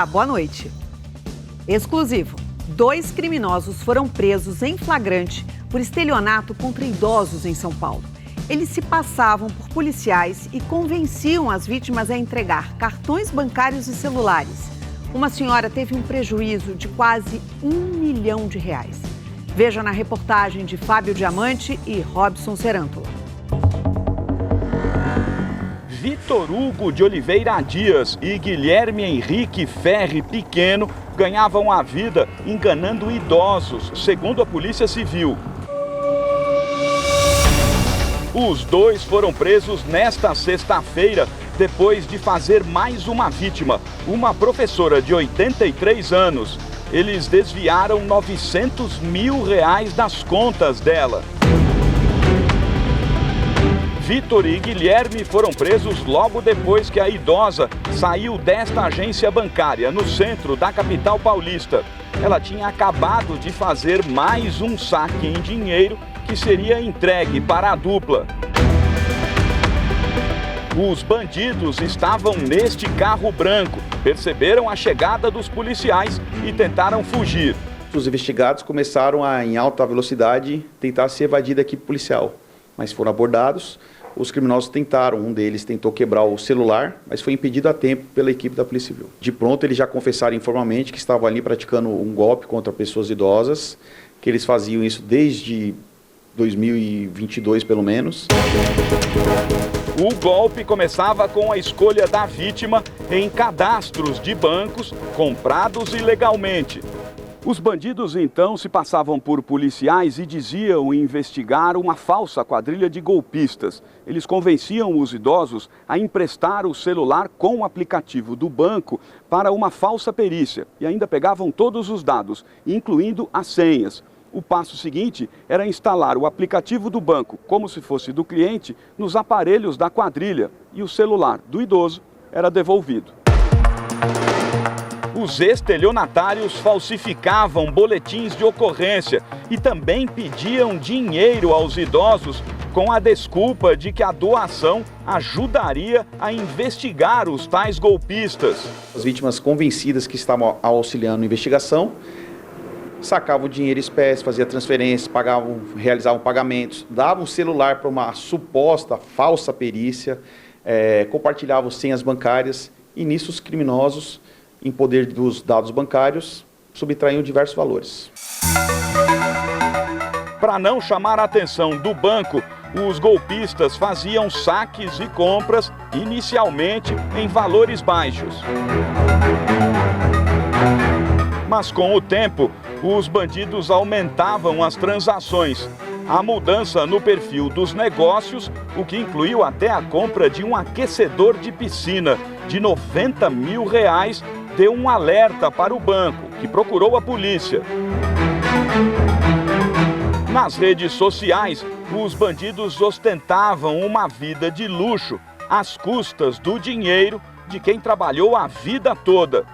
Olá, boa noite. Exclusivo. 2 criminosos foram presos em flagrante por estelionato contra idosos em São Paulo. Eles se passavam por policiais e convenciam as vítimas a entregar cartões bancários e celulares. Uma senhora teve um prejuízo de quase R$ 1 milhão. Veja na reportagem de Fábio Diamante e Robson Serântola. Vitor Hugo de Oliveira Dias e Guilherme Henrique Ferri Pequeno ganhavam a vida enganando idosos, segundo a Polícia Civil. Os dois foram presos nesta sexta-feira, depois de fazer mais uma vítima, uma professora de 83 anos. Eles desviaram R$ 900 mil das contas dela. Vitor e Guilherme foram presos logo depois que a idosa saiu desta agência bancária no centro da capital paulista. Ela tinha acabado de fazer mais um saque em dinheiro que seria entregue para a dupla. Os bandidos estavam neste carro branco, perceberam a chegada dos policiais e tentaram fugir. Os investigados começaram a, em alta velocidade, tentar se evadir da equipe policial, mas foram abordados. Os criminosos tentaram, um deles tentou quebrar o celular, mas foi impedido a tempo pela equipe da Polícia Civil. De pronto, eles já confessaram informalmente que estavam ali praticando um golpe contra pessoas idosas, que eles faziam isso desde 2022, pelo menos. O golpe começava com a escolha da vítima em cadastros de bancos comprados ilegalmente. Os bandidos então se passavam por policiais e diziam investigar uma falsa quadrilha de golpistas. Eles convenciam os idosos a emprestar o celular com o aplicativo do banco para uma falsa perícia e ainda pegavam todos os dados, incluindo as senhas. O passo seguinte era instalar o aplicativo do banco, como se fosse do cliente, nos aparelhos da quadrilha e o celular do idoso era devolvido. Os estelionatários falsificavam boletins de ocorrência e também pediam dinheiro aos idosos com a desculpa de que a doação ajudaria a investigar os tais golpistas. As vítimas convencidas que estavam auxiliando a investigação sacavam dinheiro em espécie, faziam transferências, realizavam pagamentos, davam o celular para uma suposta falsa perícia, compartilhavam senhas bancárias e nisso os criminosos, em poder dos dados bancários, subtraíam diversos valores. Para não chamar a atenção do banco, os golpistas faziam saques e compras, inicialmente em valores baixos. Mas com o tempo, os bandidos aumentavam as transações. A mudança no perfil dos negócios, o que incluiu até a compra de um aquecedor de piscina de R$ 90 mil, deu um alerta para o banco, que procurou a polícia. Nas redes sociais, os bandidos ostentavam uma vida de luxo às custas do dinheiro de quem trabalhou a vida toda.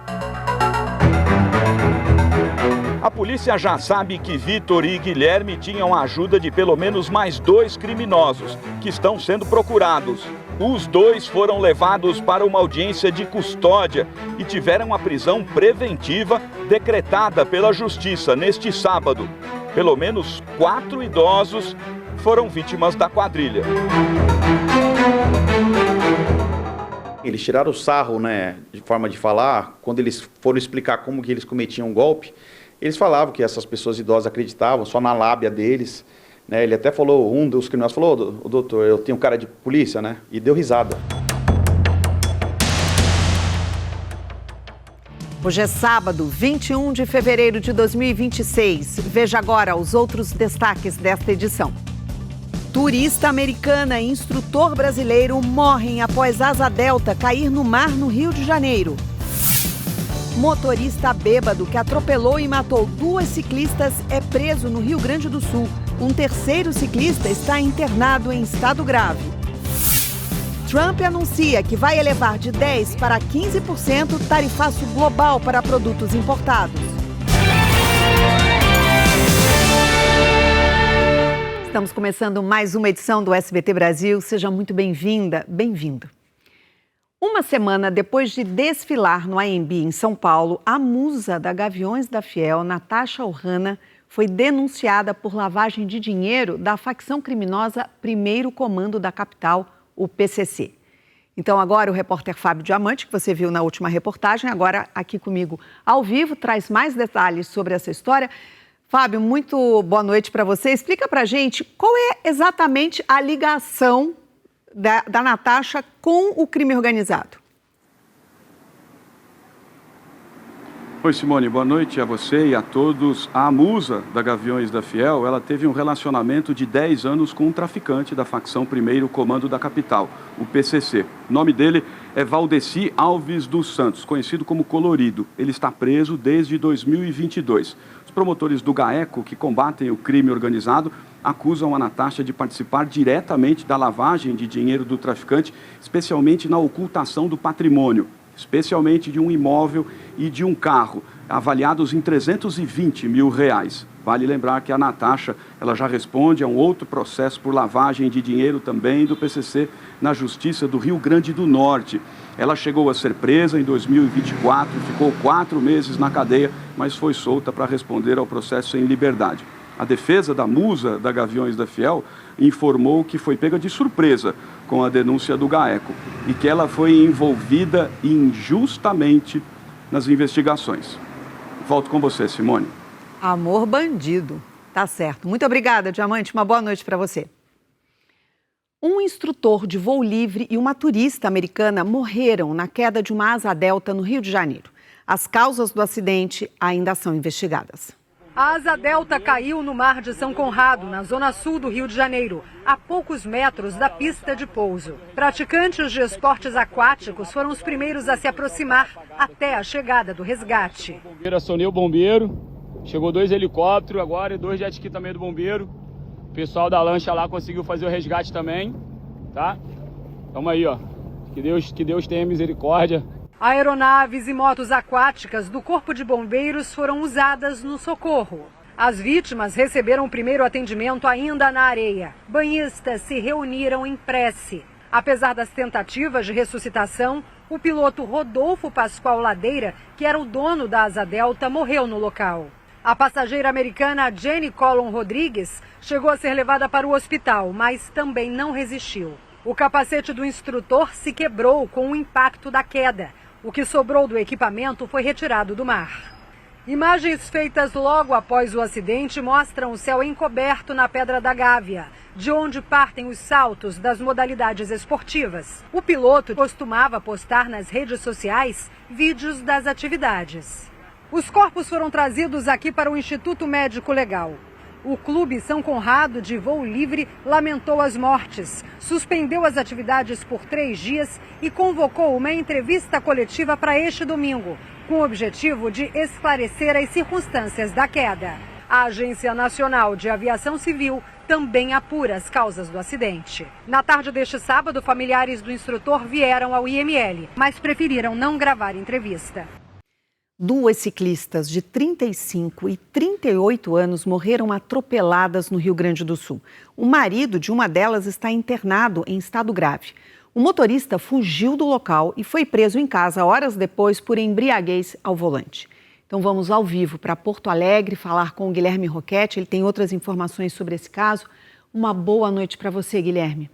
A polícia já sabe que Vitor e Guilherme tinham a ajuda de pelo menos mais 2 criminosos, que estão sendo procurados. Os 2 foram levados para uma audiência de custódia e tiveram a prisão preventiva decretada pela Justiça neste sábado. Pelo menos 4 idosos foram vítimas da quadrilha. Eles tiraram o sarro, de forma de falar, quando eles foram explicar como que eles cometiam um golpe. Eles falavam que essas pessoas idosas acreditavam só na lábia deles. Ele até falou, um dos criminosos falou, doutor, eu tenho cara de polícia, e deu risada. Hoje é sábado, 21 de fevereiro de 2026. Veja agora os outros destaques desta edição. Turista americana e instrutor brasileiro morrem após asa delta cair no mar no Rio de Janeiro. Motorista bêbado que atropelou e matou 2 ciclistas é preso no Rio Grande do Sul. Um terceiro ciclista está internado em estado grave. Trump anuncia que vai elevar de 10% para 15% o tarifaço global para produtos importados. Estamos começando mais uma edição do SBT Brasil. Seja muito bem-vinda, bem-vindo. Uma semana depois de desfilar no AMB em São Paulo, a musa da Gaviões da Fiel, Natasha Ohana, foi denunciada por lavagem de dinheiro da facção criminosa Primeiro Comando da Capital, o PCC. Então agora o repórter Fábio Diamante, que você viu na última reportagem, agora aqui comigo ao vivo, traz mais detalhes sobre essa história. Fábio, muito boa noite para você. Explica para a gente qual é exatamente a ligação da Natasha com o crime organizado. Oi, Simone, boa noite a você e a todos. A musa da Gaviões da Fiel, ela teve um relacionamento de 10 anos com um traficante da facção Primeiro Comando da Capital, o PCC. O nome dele é Valdeci Alves dos Santos, conhecido como Colorido. Ele está preso desde 2022. Os promotores do GAECO, que combatem o crime organizado, acusam a Natasha de participar diretamente da lavagem de dinheiro do traficante, especialmente na ocultação do patrimônio, especialmente de um imóvel e de um carro, avaliados em R$320 mil. Vale lembrar que a Natasha, ela já responde a um outro processo por lavagem de dinheiro também do PCC na Justiça do Rio Grande do Norte. Ela chegou a ser presa em 2024, ficou 4 meses na cadeia, mas foi solta para responder ao processo em liberdade. A defesa da musa da Gaviões da Fiel informou que foi pega de surpresa com a denúncia do GAECO e que ela foi envolvida injustamente nas investigações. Volto com você, Simone. Amor bandido. Tá certo. Muito obrigada, Diamante. Uma boa noite para você. Um instrutor de voo livre e uma turista americana morreram na queda de uma asa delta no Rio de Janeiro. As causas do acidente ainda são investigadas. A asa delta caiu no mar de São Conrado, na zona sul do Rio de Janeiro, a poucos metros da pista de pouso. Praticantes de esportes aquáticos foram os primeiros a se aproximar até a chegada do resgate. Acionei o bombeiro, chegou 2 helicópteros agora e 2 jet ski também do bombeiro. O pessoal da lancha lá conseguiu fazer o resgate também, tá? Tamo aí, ó. Que Deus tenha misericórdia. Aeronaves e motos aquáticas do Corpo de Bombeiros foram usadas no socorro. As vítimas receberam o primeiro atendimento ainda na areia. Banhistas se reuniram em prece. Apesar das tentativas de ressuscitação, o piloto Rodolfo Pascoal Ladeira, que era o dono da asa delta, morreu no local. A passageira americana Jenny Colon Rodrigues chegou a ser levada para o hospital, mas também não resistiu. O capacete do instrutor se quebrou com o impacto da queda. O que sobrou do equipamento foi retirado do mar. Imagens feitas logo após o acidente mostram o céu encoberto na Pedra da Gávea, de onde partem os saltos das modalidades esportivas. O piloto costumava postar nas redes sociais vídeos das atividades. Os corpos foram trazidos aqui para o Instituto Médico Legal. O Clube São Conrado de Voo Livre lamentou as mortes, suspendeu as atividades por 3 dias e convocou uma entrevista coletiva para este domingo, com o objetivo de esclarecer as circunstâncias da queda. A Agência Nacional de Aviação Civil também apura as causas do acidente. Na tarde deste sábado, familiares do instrutor vieram ao IML, mas preferiram não gravar entrevista. 2 ciclistas de 35 e 38 anos morreram atropeladas no Rio Grande do Sul. O marido de uma delas está internado em estado grave. O motorista fugiu do local e foi preso em casa horas depois por embriaguez ao volante. Então vamos ao vivo para Porto Alegre falar com o Guilherme Roquette. Ele tem outras informações sobre esse caso. Uma boa noite para você, Guilherme.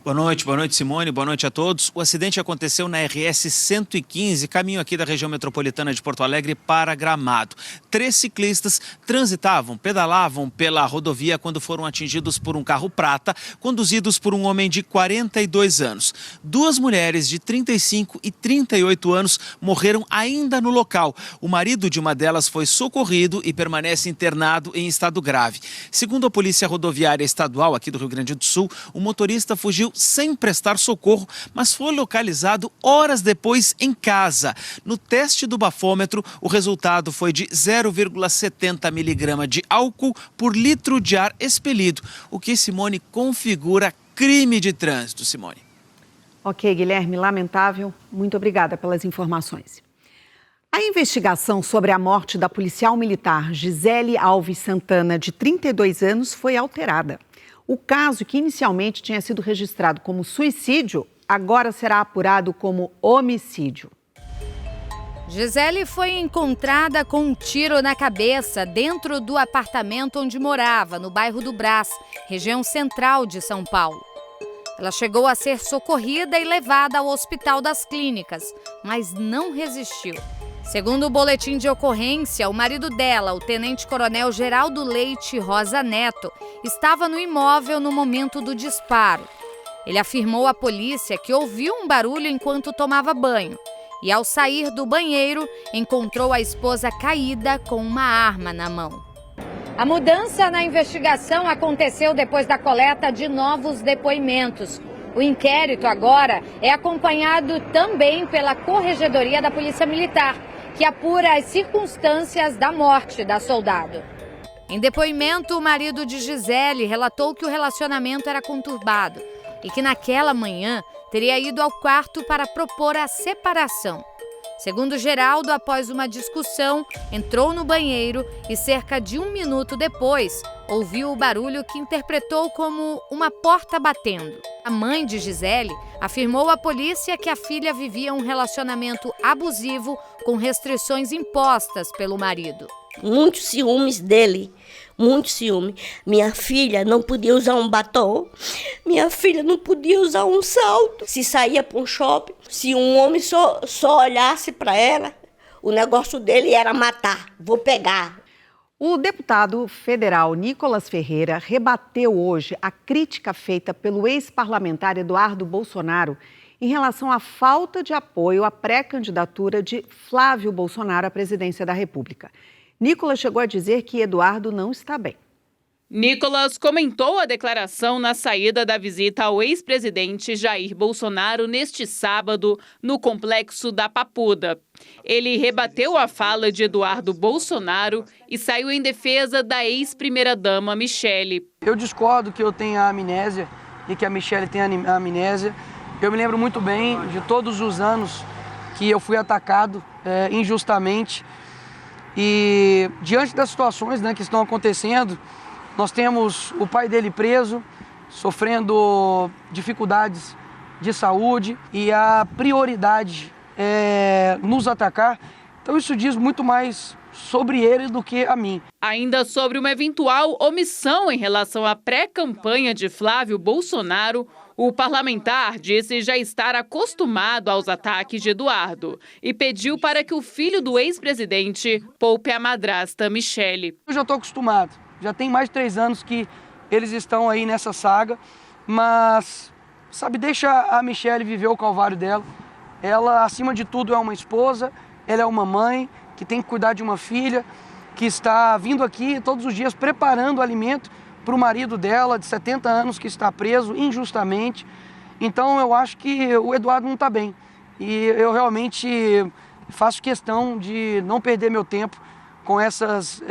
Boa noite Simone, boa noite a todos. O acidente aconteceu na RS 115, caminho aqui da região metropolitana de Porto Alegre para Gramado. 3 ciclistas transitavam, pedalavam pela rodovia quando foram atingidos por um carro prata, conduzidos por um homem de 42 anos. 2 mulheres de 35 e 38 anos morreram ainda no local. O marido de uma delas foi socorrido e permanece internado em estado grave. Segundo a Polícia Rodoviária Estadual aqui do Rio Grande do Sul, o motorista fugiu sem prestar socorro, mas foi localizado horas depois em casa. No teste do bafômetro, o resultado foi de 0,70 miligrama de álcool por litro de ar expelido, o que, Simone, configura crime de trânsito, Simone. Ok, Guilherme, lamentável. Muito obrigada pelas informações. A investigação sobre a morte da policial militar Gisele Alves Santana, de 32 anos, foi alterada. O caso, que inicialmente tinha sido registrado como suicídio, agora será apurado como homicídio. Gisele foi encontrada com um tiro na cabeça dentro do apartamento onde morava, no bairro do Brás, região central de São Paulo. Ela chegou a ser socorrida e levada ao Hospital das Clínicas, mas não resistiu. Segundo o boletim de ocorrência, o marido dela, o tenente-coronel Geraldo Leite Rosa Neto, estava no imóvel no momento do disparo. Ele afirmou à polícia que ouviu um barulho enquanto tomava banho e, ao sair do banheiro, encontrou a esposa caída com uma arma na mão. A mudança na investigação aconteceu depois da coleta de novos depoimentos. O inquérito agora é acompanhado também pela Corregedoria da Polícia Militar, que apura as circunstâncias da morte da soldado. Em depoimento, o marido de Gisele relatou que o relacionamento era conturbado e que naquela manhã teria ido ao quarto para propor a separação. Segundo Geraldo, após uma discussão, entrou no banheiro e cerca de 1 minuto depois, ouviu o barulho que interpretou como uma porta batendo. A mãe de Gisele afirmou à polícia que a filha vivia um relacionamento abusivo com restrições impostas pelo marido. Muitos ciúmes dele, muito ciúme. Minha filha não podia usar um batom, minha filha não podia usar um salto. Se saía para um shopping, se um homem só olhasse para ela, o negócio dele era matar, vou pegar. O deputado federal Nicolas Ferreira rebateu hoje a crítica feita pelo ex-parlamentar Eduardo Bolsonaro em relação à falta de apoio à pré-candidatura de Flávio Bolsonaro à presidência da República. Nicolas chegou a dizer que Eduardo não está bem. Nicolas comentou a declaração na saída da visita ao ex-presidente Jair Bolsonaro neste sábado no Complexo da Papuda. Ele rebateu a fala de Eduardo Bolsonaro e saiu em defesa da ex-primeira-dama Michele. Eu discordo que eu tenha amnésia e que a Michele tenha amnésia. Eu me lembro muito bem de todos os anos que eu fui atacado injustamente. E diante das situações que estão acontecendo, nós temos o pai dele preso, sofrendo dificuldades de saúde, e a prioridade é nos atacar. Então isso diz muito mais sobre ele do que a mim. Ainda sobre uma eventual omissão em relação à pré-campanha de Flávio Bolsonaro, o parlamentar disse já estar acostumado aos ataques de Eduardo e pediu para que o filho do ex-presidente poupe a madrasta Michele. Eu já estou acostumado, já tem mais de 3 anos que eles estão aí nessa saga, mas, deixa a Michele viver o calvário dela. Ela, acima de tudo, é uma esposa, ela é uma mãe que tem que cuidar de uma filha, que está vindo aqui todos os dias preparando alimento para o marido dela, de 70 anos, que está preso injustamente. Então eu acho que o Eduardo não está bem. E eu realmente faço questão de não perder meu tempo com essas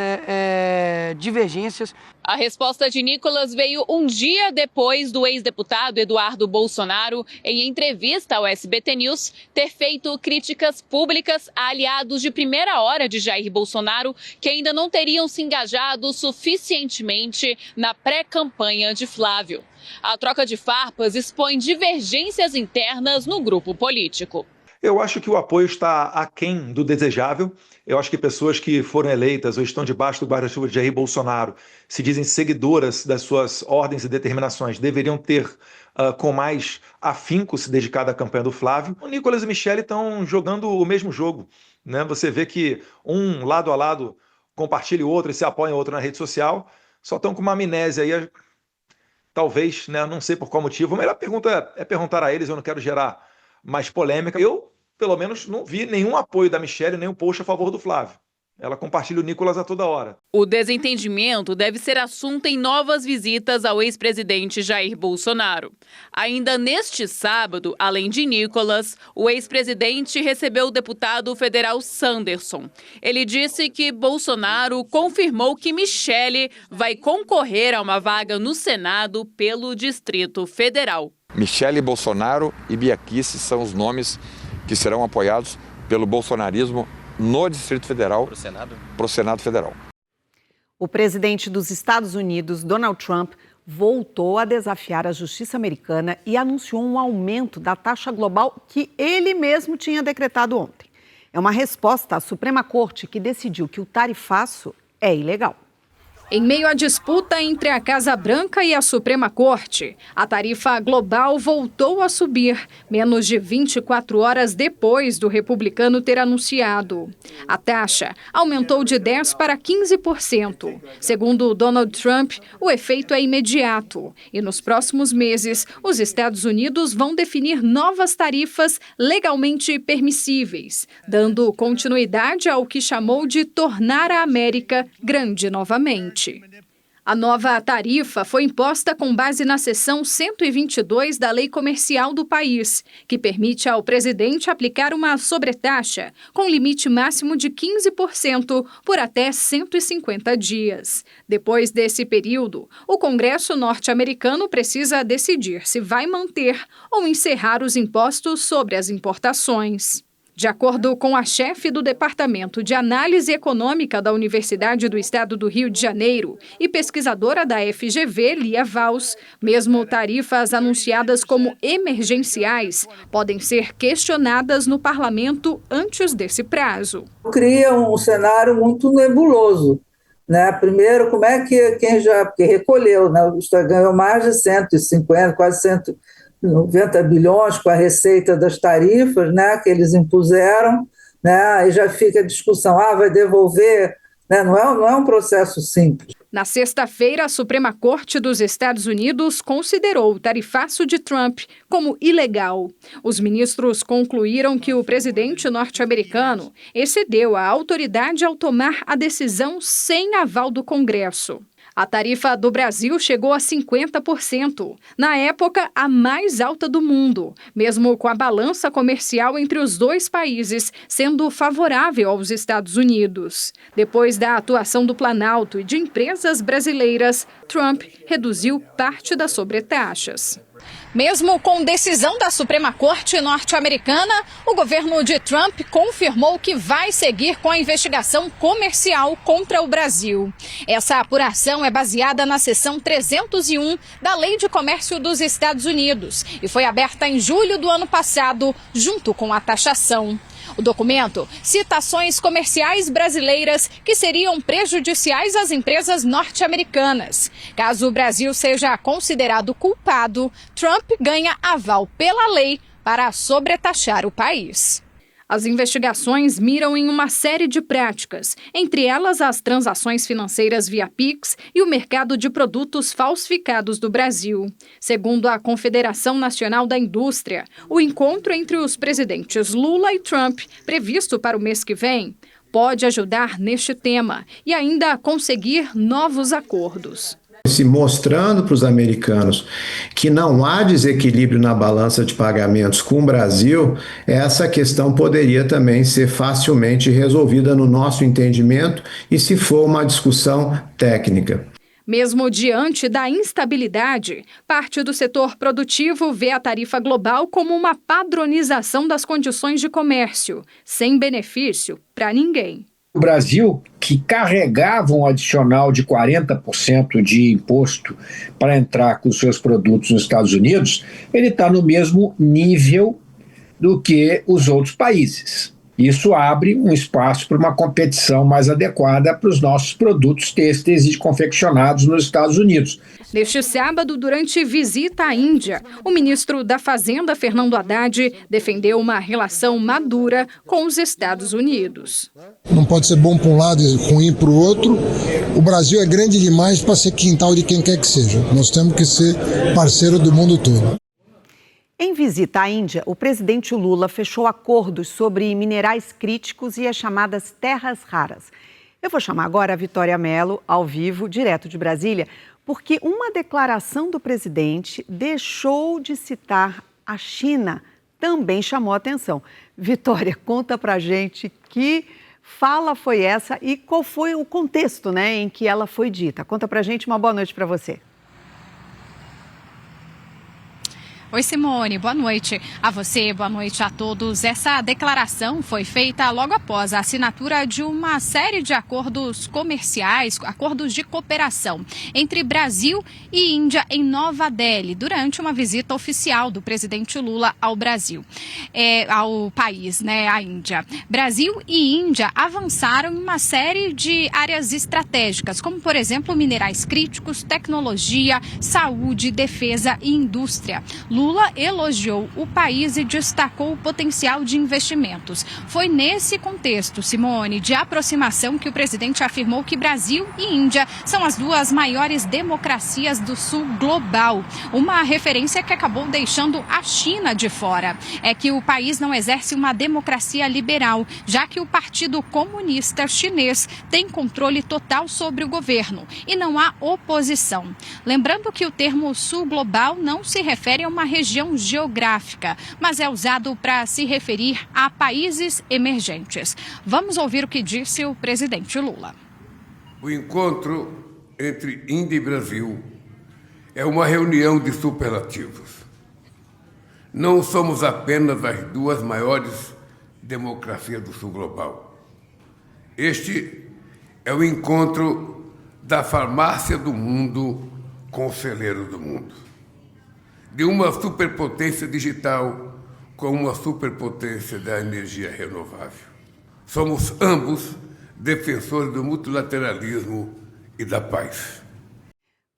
divergências. A resposta de Nicolas veio um dia depois do ex-deputado Eduardo Bolsonaro, em entrevista ao SBT News, ter feito críticas públicas a aliados de primeira hora de Jair Bolsonaro, que ainda não teriam se engajado suficientemente na pré-campanha de Flávio. A troca de farpas expõe divergências internas no grupo político. Eu acho que o apoio está aquém do desejável. Eu acho que pessoas que foram eleitas ou estão debaixo do guarda-chuva de Jair Bolsonaro, se dizem seguidoras das suas ordens e determinações, deveriam ter com mais afinco se dedicado à campanha do Flávio. O Nicolas e Michele estão jogando o mesmo jogo, né? Você vê que um lado a lado compartilha o outro e se apoia o outro na rede social, só estão com uma amnésia aí, talvez, né? Não sei por qual motivo. A melhor pergunta é perguntar a eles, eu não quero gerar mais polêmica. Eu, pelo menos, não vi nenhum apoio da Michele, nem um post a favor do Flávio. Ela compartilha o Nicolas a toda hora. O desentendimento deve ser assunto em novas visitas ao ex-presidente Jair Bolsonaro. Ainda neste sábado, além de Nicolas, o ex-presidente recebeu o deputado federal Sanderson. Ele disse que Bolsonaro confirmou que Michele vai concorrer a uma vaga no Senado pelo Distrito Federal. Michele Bolsonaro e Bia Kicis são os nomes que serão apoiados pelo bolsonarismo no Distrito Federal, para o Senado Federal. O presidente dos Estados Unidos, Donald Trump, voltou a desafiar a justiça americana e anunciou um aumento da taxa global que ele mesmo tinha decretado ontem. É uma resposta à Suprema Corte, que decidiu que o tarifaço é ilegal. Em meio à disputa entre a Casa Branca e a Suprema Corte, a tarifa global voltou a subir, menos de 24 horas depois do republicano ter anunciado. A taxa aumentou de 10% para 15%. Segundo Donald Trump, o efeito é imediato. E nos próximos meses, os Estados Unidos vão definir novas tarifas legalmente permissíveis, dando continuidade ao que chamou de tornar a América grande novamente. A nova tarifa foi imposta com base na seção 122 da Lei Comercial do país, que permite ao presidente aplicar uma sobretaxa com limite máximo de 15% por até 150 dias. Depois desse período, o Congresso norte-americano precisa decidir se vai manter ou encerrar os impostos sobre as importações. De acordo com a chefe do Departamento de Análise Econômica da Universidade do Estado do Rio de Janeiro e pesquisadora da FGV, Lia Vals, mesmo tarifas anunciadas como emergenciais podem ser questionadas no parlamento antes desse prazo. Cria um cenário muito nebuloso, né? Primeiro, como é que porque recolheu, né? O Estado ganhou mais de 150, quase 190 bilhões com a receita das tarifas, né, que eles impuseram, né, aí já fica a discussão, vai devolver, né, não é um processo simples. Na sexta-feira, a Suprema Corte dos Estados Unidos considerou o tarifaço de Trump como ilegal. Os ministros concluíram que o presidente norte-americano excedeu a autoridade ao tomar a decisão sem aval do Congresso. A tarifa do Brasil chegou a 50%, na época a mais alta do mundo, mesmo com a balança comercial entre os dois países sendo favorável aos Estados Unidos. Depois da atuação do Planalto e de empresas brasileiras, Trump reduziu parte das sobretaxas. Mesmo com decisão da Suprema Corte norte-americana, o governo de Trump confirmou que vai seguir com a investigação comercial contra o Brasil. Essa apuração é baseada na seção 301 da Lei de Comércio dos Estados Unidos e foi aberta em julho do ano passado, junto com a taxação. O documento cita ações comerciais brasileiras que seriam prejudiciais às empresas norte-americanas. Caso o Brasil seja considerado culpado, Trump ganha aval pela lei para sobretaxar o país. As investigações miram em uma série de práticas, entre elas as transações financeiras via Pix e o mercado de produtos falsificados do Brasil. Segundo a Confederação Nacional da Indústria, o encontro entre os presidentes Lula e Trump, previsto para o mês que vem, pode ajudar neste tema e ainda conseguir novos acordos. Se mostrando para os americanos que não há desequilíbrio na balança de pagamentos com o Brasil, essa questão poderia também ser facilmente resolvida no nosso entendimento e se for uma discussão técnica. Mesmo diante da instabilidade, parte do setor produtivo vê a tarifa global como uma padronização das condições de comércio, sem benefício para ninguém. O Brasil, que carregava um adicional de 40% de imposto para entrar com seus produtos nos Estados Unidos, ele está no mesmo nível do que os outros países. Isso abre um espaço para uma competição mais adequada para os nossos produtos têxteis e confeccionados nos Estados Unidos. Neste sábado, durante visita à Índia, o ministro da Fazenda, Fernando Haddad, defendeu uma relação madura com os Estados Unidos. Não pode ser bom para um lado e ruim para o outro. O Brasil é grande demais para ser quintal de quem quer que seja. Nós temos que ser parceiro do mundo todo. Em visita à Índia, o presidente Lula fechou acordos sobre minerais críticos e as chamadas terras raras. Eu vou chamar agora a Vitória Mello, ao vivo, direto de Brasília, porque uma declaração do presidente deixou de citar a China, também chamou a atenção. Vitória, conta pra gente que fala foi essa e qual foi o contexto, né, em que ela foi dita. Conta pra gente, uma boa noite para você. Oi, Simone, boa noite a você, boa noite a todos. Essa declaração foi feita logo após a assinatura de uma série de acordos comerciais, acordos de cooperação entre Brasil e Índia em Nova Delhi, durante uma visita oficial do presidente Lula ao Brasil, ao país, a Índia. Brasil e Índia avançaram em uma série de áreas estratégicas, como, por exemplo, minerais críticos, tecnologia, saúde, defesa e indústria. Lula elogiou o país e destacou o potencial de investimentos. Foi nesse contexto, Simone, de aproximação que o presidente afirmou que Brasil e Índia são as duas maiores democracias do sul global. Uma referência que acabou deixando a China de fora. É que o país não exerce uma democracia liberal, já que o Partido Comunista Chinês tem controle total sobre o governo e não há oposição. Lembrando que o termo sul global não se refere a uma região geográfica, mas é usado para se referir a países emergentes. Vamos ouvir o que disse o presidente Lula. O encontro entre Índia e Brasil é uma reunião de superlativos. Não somos apenas as duas maiores democracias do sul global. Este é o encontro da farmácia do mundo com o celeiro do mundo. De uma superpotência digital com uma superpotência da energia renovável. Somos ambos defensores do multilateralismo e da paz.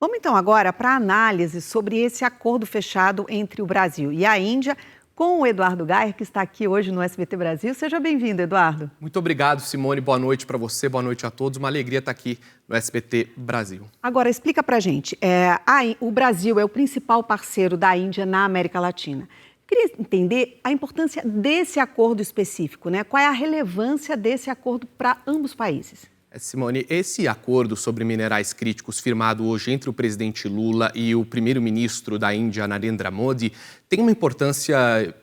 Vamos então agora para a análise sobre esse acordo fechado entre o Brasil e a Índia com o Eduardo Gayer, que está aqui hoje no SBT Brasil. Seja bem-vindo, Eduardo. Muito obrigado, Simone. Boa noite para você, boa noite a todos. Uma alegria estar aqui no SBT Brasil. Agora, explica para a gente. O Brasil é o principal parceiro da Índia na América Latina. Queria entender a importância desse acordo específico, Qual é a relevância desse acordo para ambos os países? Simone, esse acordo sobre minerais críticos firmado hoje entre o presidente Lula e o primeiro-ministro da Índia, Narendra Modi, tem uma importância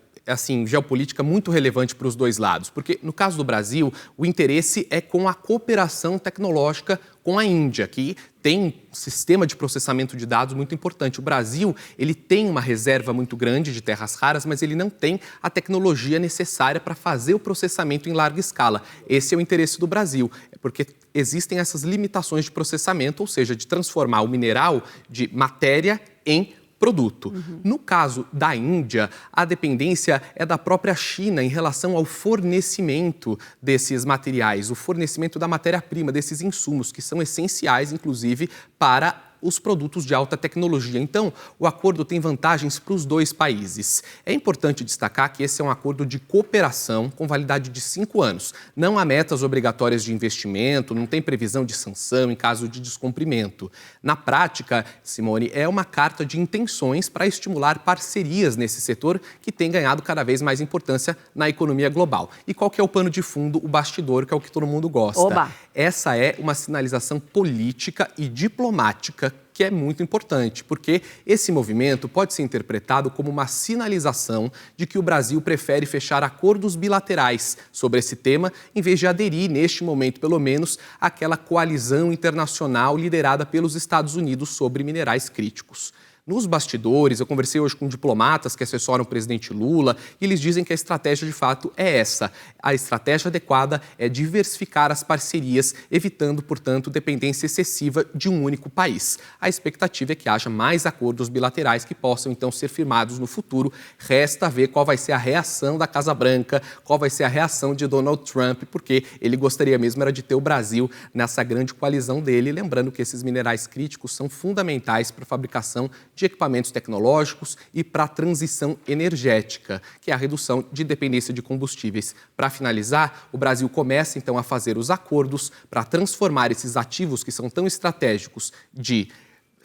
geopolítica muito relevante para os dois lados, porque no caso do Brasil, o interesse é com a cooperação tecnológica com a Índia, que tem um sistema de processamento de dados muito importante. O Brasil, ele tem uma reserva muito grande de terras raras, mas ele não tem a tecnologia necessária para fazer o processamento em larga escala. Esse é o interesse do Brasil, porque existem essas limitações de processamento, ou seja, de transformar o mineral de matéria em produto. No caso da Índia, a dependência é da própria China em relação ao fornecimento desses materiais, o fornecimento da matéria-prima, desses insumos, que são essenciais, inclusive, para os produtos de alta tecnologia. Então, o acordo tem vantagens para os dois países. É importante destacar que esse é um acordo de cooperação com validade de 5 anos. Não há metas obrigatórias de investimento, não tem previsão de sanção em caso de descumprimento. Na prática, Simone, é uma carta de intenções para estimular parcerias nesse setor que tem ganhado cada vez mais importância na economia global. E qual que é o pano de fundo, o bastidor, que é o que todo mundo gosta? Oba. Essa é uma sinalização política e diplomática que é muito importante, porque esse movimento pode ser interpretado como uma sinalização de que o Brasil prefere fechar acordos bilaterais sobre esse tema, em vez de aderir, neste momento pelo menos, àquela coalizão internacional liderada pelos Estados Unidos sobre minerais críticos. Nos bastidores, eu conversei hoje com diplomatas que assessoram o presidente Lula e eles dizem que a estratégia, de fato, é essa. A estratégia adequada é diversificar as parcerias, evitando, portanto, dependência excessiva de um único país. A expectativa é que haja mais acordos bilaterais que possam, então, ser firmados no futuro. Resta ver qual vai ser a reação da Casa Branca, qual vai ser a reação de Donald Trump, porque ele gostaria mesmo era de ter o Brasil nessa grande coalizão dele. Lembrando que esses minerais críticos são fundamentais para a fabricação de equipamentos tecnológicos e para a transição energética, que é a redução de dependência de combustíveis. Para finalizar, o Brasil começa então a fazer os acordos para transformar esses ativos que são tão estratégicos de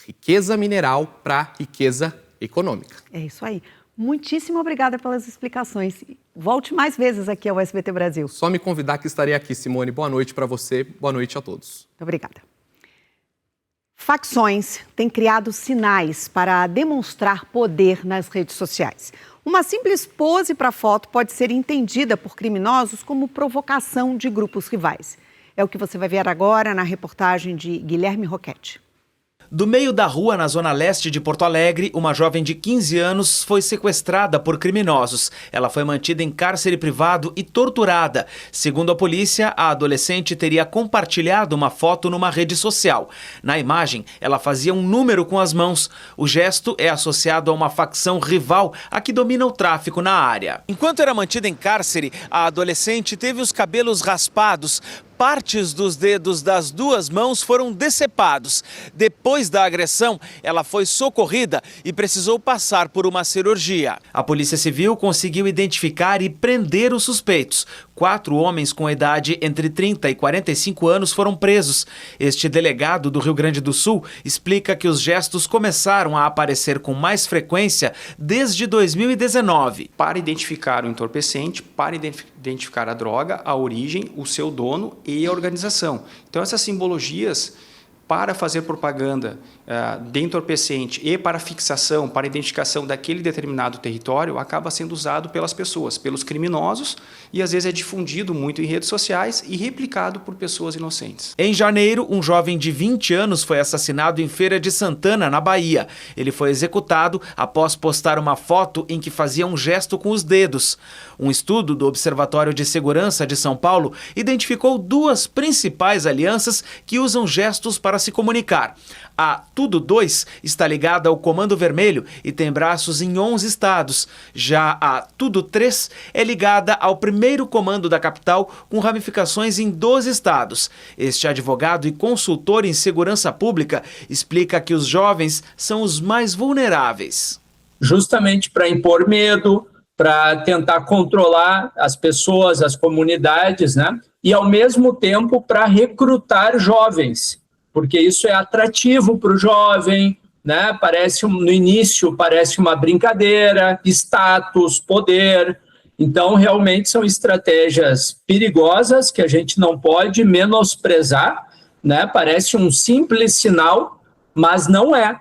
riqueza mineral para riqueza econômica. É isso aí. Muitíssimo obrigada pelas explicações. Volte mais vezes aqui ao SBT Brasil. Só me convidar que estarei aqui, Simone. Boa noite para você, boa noite a todos. Muito obrigada. Facções têm criado sinais para demonstrar poder nas redes sociais. Uma simples pose para foto pode ser entendida por criminosos como provocação de grupos rivais. É o que você vai ver agora na reportagem de Guilherme Roquette. Do meio da rua, na zona leste de Porto Alegre, uma jovem de 15 anos foi sequestrada por criminosos. Ela foi mantida em cárcere privado e torturada. Segundo a polícia, a adolescente teria compartilhado uma foto numa rede social. Na imagem, ela fazia um número com as mãos. O gesto é associado a uma facção rival a que domina o tráfico na área. Enquanto era mantida em cárcere, a adolescente teve os cabelos raspados. Partes dos dedos das duas mãos foram decepados. Depois da agressão, ela foi socorrida e precisou passar por uma cirurgia. A Polícia Civil conseguiu identificar e prender os suspeitos. 4 homens com idade entre 30 e 45 anos foram presos. Este delegado do Rio Grande do Sul explica que os gestos começaram a aparecer com mais frequência desde 2019. Para identificar o entorpecente, para identificar a droga, a origem, o seu dono e a organização. Então, essas simbologias para fazer propaganda de entorpecente e para fixação, para identificação daquele determinado território, acaba sendo usado pelas pessoas, pelos criminosos, e às vezes é difundido muito em redes sociais e replicado por pessoas inocentes. Em janeiro, um jovem de 20 anos foi assassinado em Feira de Santana, na Bahia. Ele foi executado após postar uma foto em que fazia um gesto com os dedos. Um estudo do Observatório de Segurança de São Paulo identificou 2 principais alianças que usam gestos para se comunicar. A Tudo 2 está ligada ao Comando Vermelho e tem braços em 11 estados. Já a Tudo 3 é ligada ao 1º Comando da capital, com ramificações em 12 estados. Este advogado e consultor em segurança pública explica que os jovens são os mais vulneráveis. Justamente para impor medo, para tentar controlar as pessoas, as comunidades, né? E ao mesmo tempo para recrutar jovens, porque isso é atrativo para o jovem, né? No início parece uma brincadeira, status, poder. Então, realmente são estratégias perigosas que a gente não pode menosprezar, né? Parece um simples sinal, mas não é.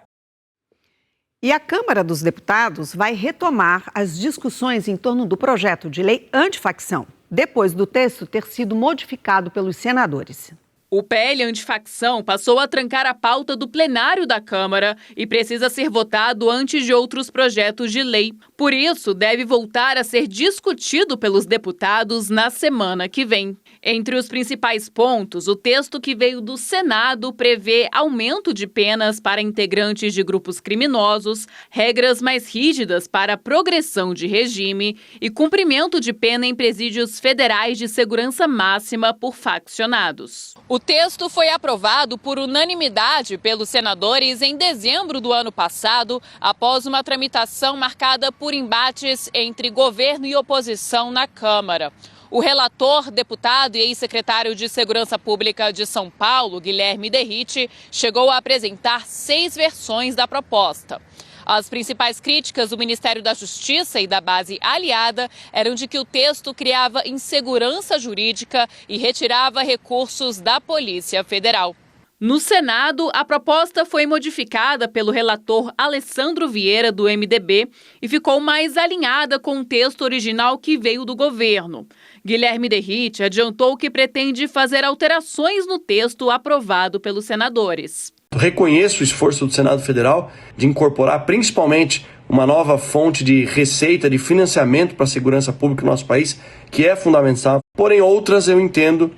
E a Câmara dos Deputados vai retomar as discussões em torno do projeto de lei antifacção, depois do texto ter sido modificado pelos senadores. O PL antifacção passou a trancar a pauta do plenário da Câmara e precisa ser votado antes de outros projetos de lei. Por isso, deve voltar a ser discutido pelos deputados na semana que vem. Entre os principais pontos, o texto que veio do Senado prevê aumento de penas para integrantes de grupos criminosos, regras mais rígidas para a progressão de regime e cumprimento de pena em presídios federais de segurança máxima por faccionados. O texto foi aprovado por unanimidade pelos senadores em dezembro do ano passado, após uma tramitação marcada por embates entre governo e oposição na Câmara. O relator, deputado e ex-secretário de Segurança Pública de São Paulo, Guilherme Derrite, chegou a apresentar 6 versões da proposta. As principais críticas do Ministério da Justiça e da base aliada eram de que o texto criava insegurança jurídica e retirava recursos da Polícia Federal. No Senado, a proposta foi modificada pelo relator Alessandro Vieira, do MDB, e ficou mais alinhada com o texto original que veio do governo. Guilherme Derrite adiantou que pretende fazer alterações no texto aprovado pelos senadores. Reconheço o esforço do Senado Federal de incorporar principalmente uma nova fonte de receita, de financiamento para a segurança pública no nosso país, que é fundamental. Porém, outras eu entendo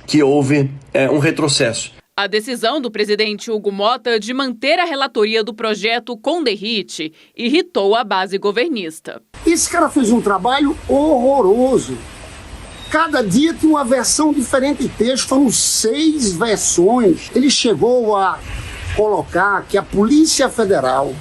que houve um retrocesso. A decisão do presidente Hugo Motta de manter a relatoria do projeto com Derrite irritou a base governista. Esse cara fez um trabalho horroroso. Cada dia tinha uma versão diferente de texto, foram 6 versões. Ele chegou a colocar que a Polícia Federal,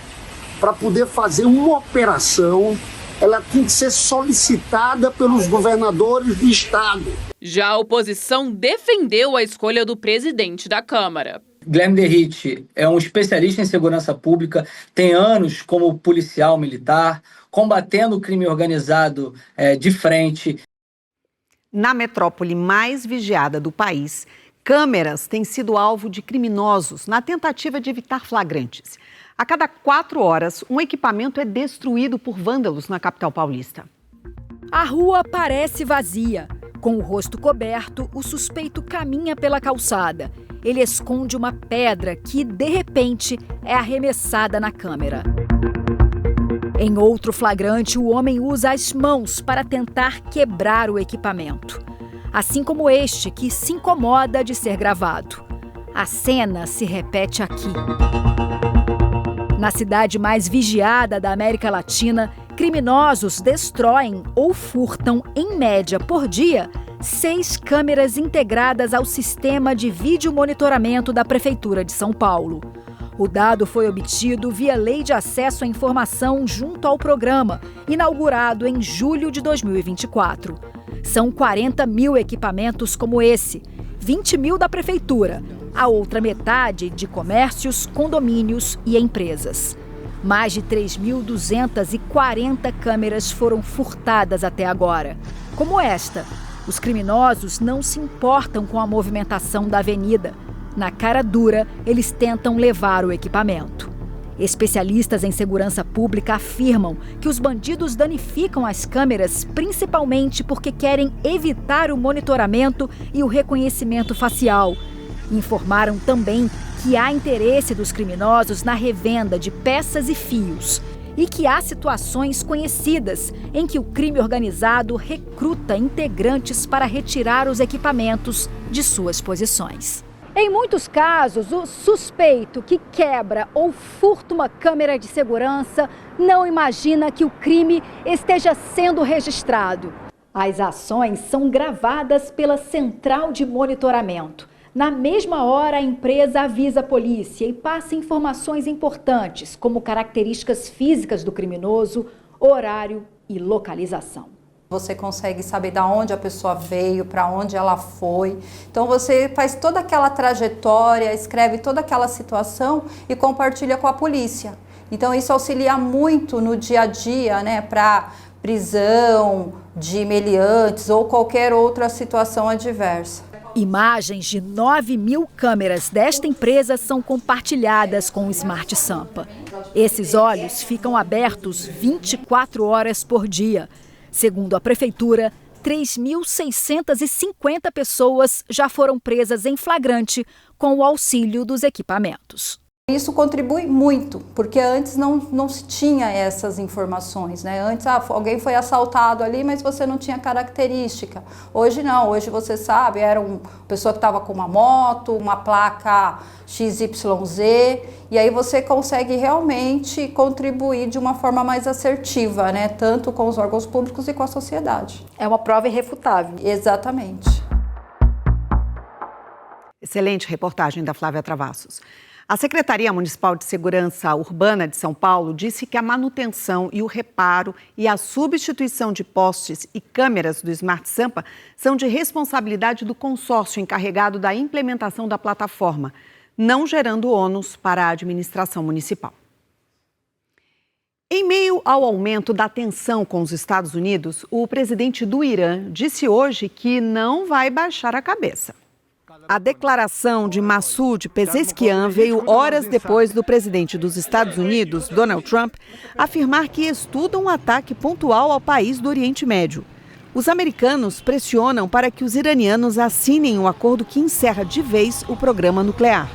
para poder fazer uma operação, ela tinha que ser solicitada pelos governadores do estado. Já a oposição defendeu a escolha do presidente da Câmara. Guilherme Derrite é um especialista em segurança pública, tem anos como policial militar, combatendo o crime organizado de frente. Na metrópole mais vigiada do país, câmeras têm sido alvo de criminosos na tentativa de evitar flagrantes. A cada 4 horas, um equipamento é destruído por vândalos na capital paulista. A rua parece vazia. Com o rosto coberto, o suspeito caminha pela calçada. ele esconde uma pedra que, de repente, é arremessada na câmera. Em outro flagrante, o homem usa as mãos para tentar quebrar o equipamento. Assim como este, que se incomoda de ser gravado. A cena se repete aqui. Na cidade mais vigiada da América Latina, criminosos destroem ou furtam, em média por dia, 6 câmeras integradas ao sistema de vídeo monitoramento da Prefeitura de São Paulo. O dado foi obtido via Lei de Acesso à Informação junto ao programa, inaugurado em julho de 2024. São 40 mil equipamentos como esse, 20 mil da Prefeitura, a outra metade de comércios, condomínios e empresas. Mais de 3.240 câmeras foram furtadas até agora. Como esta, os criminosos não se importam com a movimentação da avenida. Na cara dura, eles tentam levar o equipamento. Especialistas em segurança pública afirmam que os bandidos danificam as câmeras principalmente porque querem evitar o monitoramento e o reconhecimento facial. Informaram também que há interesse dos criminosos na revenda de peças e fios e que há situações conhecidas em que o crime organizado recruta integrantes para retirar os equipamentos de suas posições. Em muitos casos, o suspeito que quebra ou furta uma câmera de segurança não imagina que o crime esteja sendo registrado. As ações são gravadas pela central de monitoramento. Na mesma hora, a empresa avisa a polícia e passa informações importantes, como características físicas do criminoso, horário e localização. Você consegue saber de onde a pessoa veio, para onde ela foi. Então você faz toda aquela trajetória, escreve toda aquela situação e compartilha com a polícia. Então isso auxilia muito no dia a dia, né, para prisão de meliantes ou qualquer outra situação adversa. Imagens de 9 mil câmeras desta empresa são compartilhadas com o Smart Sampa. Esses olhos ficam abertos 24 horas por dia. Segundo a Prefeitura, 3.650 pessoas já foram presas em flagrante com o auxílio dos equipamentos. Isso contribui muito, porque antes não se tinha essas informações, né? Antes alguém foi assaltado ali, mas você não tinha característica. Hoje não, hoje você sabe, era uma pessoa que estava com uma moto, uma placa XYZ, e aí você consegue realmente contribuir de uma forma mais assertiva, né? Tanto com os órgãos públicos e com a sociedade. É uma prova irrefutável. Exatamente. Excelente reportagem da Flávia Travassos. A Secretaria Municipal de Segurança Urbana de São Paulo disse que a manutenção e o reparo e a substituição de postes e câmeras do Smart Sampa são de responsabilidade do consórcio encarregado da implementação da plataforma, não gerando ônus para a administração municipal. Em meio ao aumento da tensão com os Estados Unidos, o presidente do Irã disse hoje que não vai baixar a cabeça. A declaração de Massoud Pezeshkian veio horas depois do presidente dos Estados Unidos, Donald Trump, afirmar que estuda um ataque pontual ao país do Oriente Médio. Os americanos pressionam para que os iranianos assinem um acordo que encerra de vez o programa nuclear.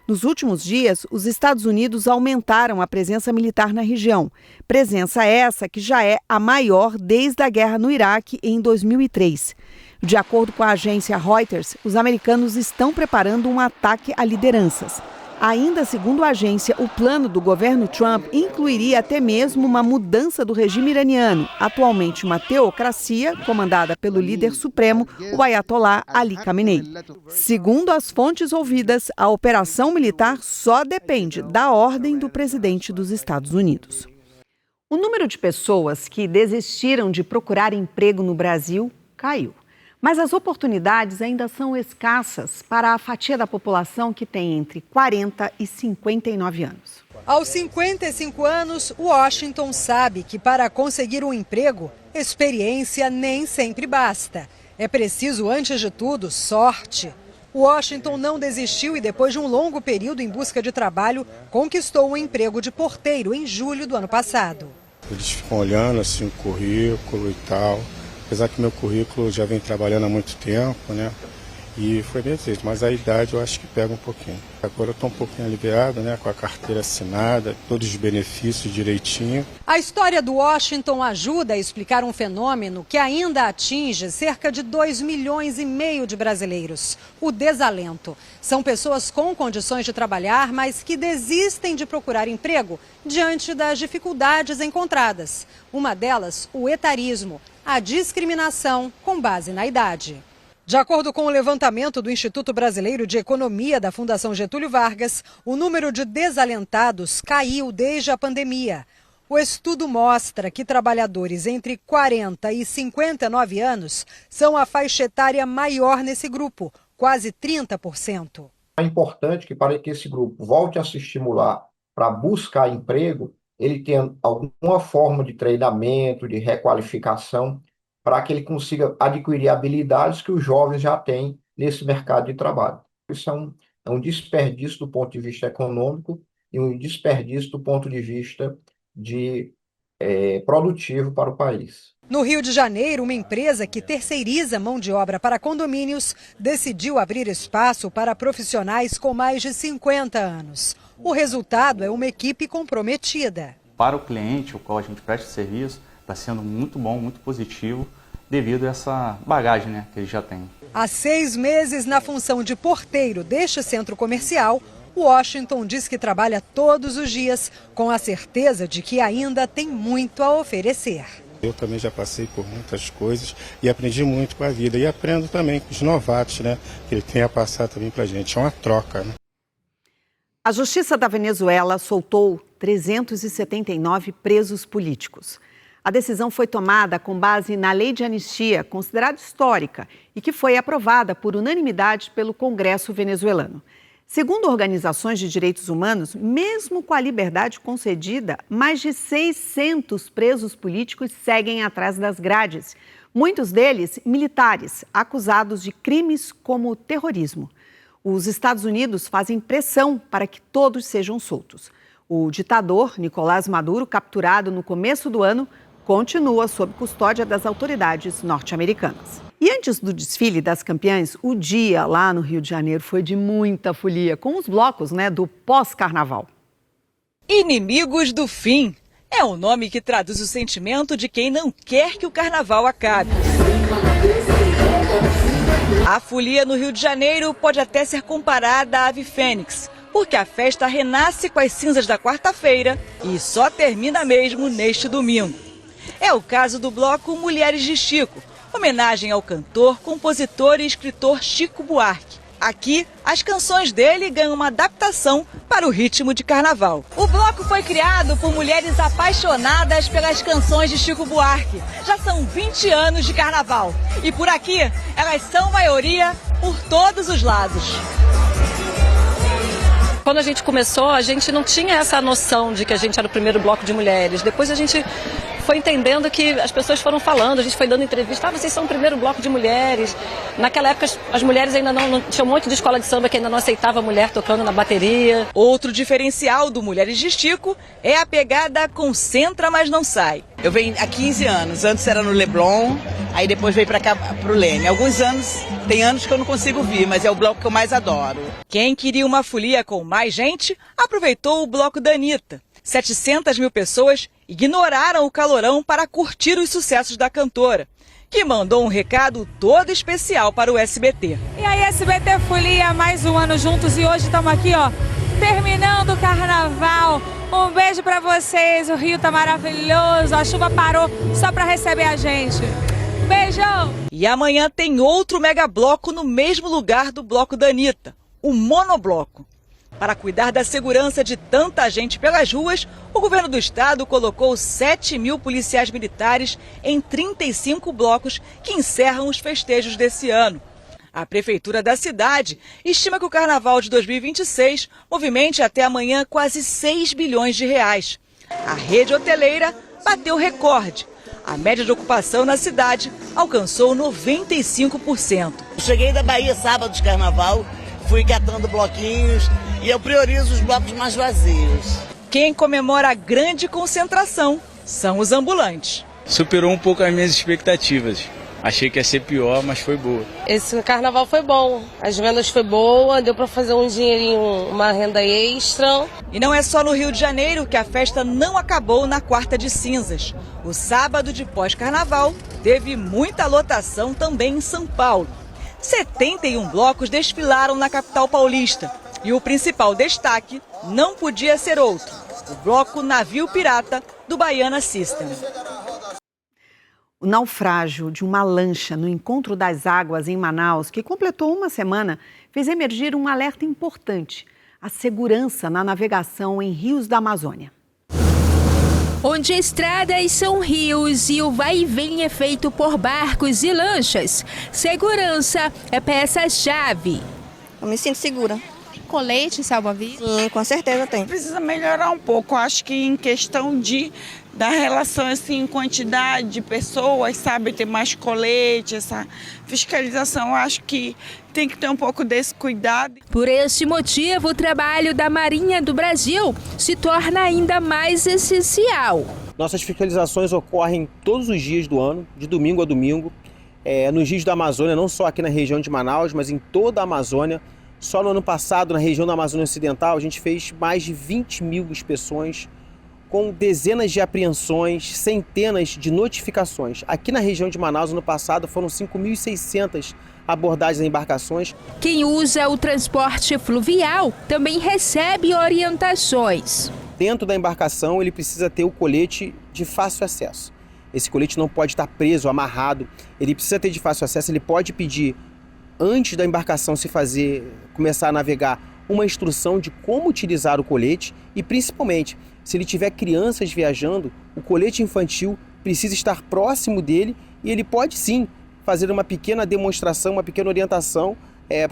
Nos últimos dias, os Estados Unidos aumentaram a presença militar na região. Presença essa que já é a maior desde a guerra no Iraque em 2003. De acordo com a agência Reuters, os americanos estão preparando um ataque a lideranças. Ainda segundo a agência, o plano do governo Trump incluiria até mesmo uma mudança do regime iraniano, atualmente uma teocracia comandada pelo líder supremo, o Ayatollah Ali Khamenei. Segundo as fontes ouvidas, a operação militar só depende da ordem do presidente dos Estados Unidos. O número de pessoas que desistiram de procurar emprego no Brasil caiu. Mas as oportunidades ainda são escassas para a fatia da população que tem entre 40 e 59 anos. Aos 55 anos, Washington sabe que para conseguir um emprego, experiência nem sempre basta. É preciso, antes de tudo, sorte. Washington não desistiu e depois de um longo período em busca de trabalho, conquistou um emprego de porteiro em julho do ano passado. Eles ficam olhando assim o currículo e tal. Apesar que meu currículo já vem trabalhando há muito tempo, né? E foi bem feito, mas a idade eu acho que pega um pouquinho. Agora eu estou um pouquinho aliviado, né, com a carteira assinada, todos os benefícios direitinho. A história do Washington ajuda a explicar um fenômeno que ainda atinge cerca de 2,5 milhões de brasileiros: o desalento. São pessoas com condições de trabalhar, mas que desistem de procurar emprego diante das dificuldades encontradas. Uma delas, o etarismo, a discriminação com base na idade. De acordo com o levantamento do Instituto Brasileiro de Economia da Fundação Getúlio Vargas, o número de desalentados caiu desde a pandemia. O estudo mostra que trabalhadores entre 40 e 59 anos são a faixa etária maior nesse grupo, quase 30%. É importante que, para que esse grupo volte a se estimular para buscar emprego, ele tenha alguma forma de treinamento, de requalificação, para que ele consiga adquirir habilidades que os jovens já têm nesse mercado de trabalho. Isso é um desperdício do ponto de vista econômico e um desperdício do ponto de vista produtivo para o país. No Rio de Janeiro, uma empresa que terceiriza mão de obra para condomínios decidiu abrir espaço para profissionais com mais de 50 anos. O resultado é uma equipe comprometida. Para o cliente, o qual a gente presta serviço, está sendo muito bom, muito positivo, devido a essa bagagem, né, que ele já tem. Há 6 meses na função de porteiro deste centro comercial, Washington diz que trabalha todos os dias com a certeza de que ainda tem muito a oferecer. Eu também já passei por muitas coisas e aprendi muito com a vida. E aprendo também com os novatos, né, que ele tem a passar também para a gente. É uma troca, né? A Justiça da Venezuela soltou 379 presos políticos. A decisão foi tomada com base na lei de anistia, considerada histórica, e que foi aprovada por unanimidade pelo Congresso venezuelano. Segundo organizações de direitos humanos, mesmo com a liberdade concedida, mais de 600 presos políticos seguem atrás das grades. Muitos deles militares, acusados de crimes como terrorismo. Os Estados Unidos fazem pressão para que todos sejam soltos. O ditador Nicolás Maduro, capturado no começo do ano, continua sob custódia das autoridades norte-americanas. E antes do desfile das campeãs, o dia lá no Rio de Janeiro foi de muita folia, com os blocos, do pós-carnaval. Inimigos do fim é o nome que traduz o sentimento de quem não quer que o carnaval acabe. A folia no Rio de Janeiro pode até ser comparada à ave fênix, porque a festa renasce com as cinzas da quarta-feira e só termina mesmo neste domingo. É o caso do bloco Mulheres de Chico, homenagem ao cantor, compositor e escritor Chico Buarque. Aqui, as canções dele ganham uma adaptação para o ritmo de carnaval. O bloco foi criado por mulheres apaixonadas pelas canções de Chico Buarque. Já são 20 anos de carnaval. E por aqui, elas são maioria por todos os lados. Quando a gente começou, a gente não tinha essa noção de que a gente era o primeiro bloco de mulheres. Depois a gente foi entendendo que as pessoas foram falando, a gente foi dando entrevista, vocês são o primeiro bloco de mulheres. Naquela época as mulheres ainda não tinha um monte de escola de samba que ainda não aceitava a mulher tocando na bateria. Outro diferencial do Mulheres de Chico é a pegada concentra, mas não sai. Eu venho há 15 anos, antes era no Leblon, aí depois veio para cá, pro Leme. Tem anos que eu não consigo vir, mas é o bloco que eu mais adoro. Quem queria uma folia com mais gente, aproveitou o bloco da Anitta. 700 mil pessoas ignoraram o calorão para curtir os sucessos da cantora, que mandou um recado todo especial para o SBT. E aí, SBT Folia, mais um ano juntos e hoje estamos aqui, terminando o carnaval. Um beijo para vocês, o Rio tá maravilhoso, a chuva parou só para receber a gente. Beijão! E amanhã tem outro mega bloco no mesmo lugar do bloco da Anitta, o monobloco. Para cuidar da segurança de tanta gente pelas ruas, o governo do estado colocou 7 mil policiais militares em 35 blocos que encerram os festejos desse ano. A prefeitura da cidade estima que o carnaval de 2026 movimente até amanhã quase 6 bilhões de reais. A rede hoteleira bateu recorde. A média de ocupação na cidade alcançou 95%. Cheguei da Bahia sábado de carnaval, fui catando bloquinhos e eu priorizo os blocos mais vazios. Quem comemora a grande concentração são os ambulantes. Superou um pouco as minhas expectativas. Achei que ia ser pior, mas foi boa. Esse carnaval foi bom, as vendas foi boa, deu para fazer um dinheirinho, uma renda extra. E não é só no Rio de Janeiro que a festa não acabou na quarta de cinzas. O sábado de pós-carnaval teve muita lotação também em São Paulo. 71 blocos desfilaram na capital paulista. E o principal destaque não podia ser outro: o bloco Navio Pirata do Baiana System. O naufrágio de uma lancha no Encontro das Águas em Manaus, que completou uma semana, fez emergir um alerta importante: a segurança na navegação em rios da Amazônia. Onde estradas são rios e o vai e vem é feito por barcos e lanchas, segurança é peça-chave. Eu me sinto segura. Colete salva-vidas? Sim, com certeza tem. Precisa melhorar um pouco, acho que em questão da relação assim, em quantidade de pessoas, sabe, ter mais colete, essa fiscalização, acho que tem que ter um pouco desse cuidado. Por esse motivo, o trabalho da Marinha do Brasil se torna ainda mais essencial. Nossas fiscalizações ocorrem todos os dias do ano, de domingo a domingo, nos rios da Amazônia, não só aqui na região de Manaus, mas em toda a Amazônia. Só no ano passado, na região da Amazônia Ocidental, a gente fez mais de 20 mil inspeções, com dezenas de apreensões, centenas de notificações. Aqui na região de Manaus, no passado, foram 5.600 abordagens em embarcações. Quem usa o transporte fluvial também recebe orientações. Dentro da embarcação, ele precisa ter o colete de fácil acesso. Esse colete não pode estar preso, amarrado, ele precisa ter de fácil acesso, ele pode pedir, antes da embarcação começar a navegar, uma instrução de como utilizar o colete e, principalmente, se ele tiver crianças viajando, o colete infantil precisa estar próximo dele e ele pode sim fazer uma pequena demonstração, uma pequena orientação,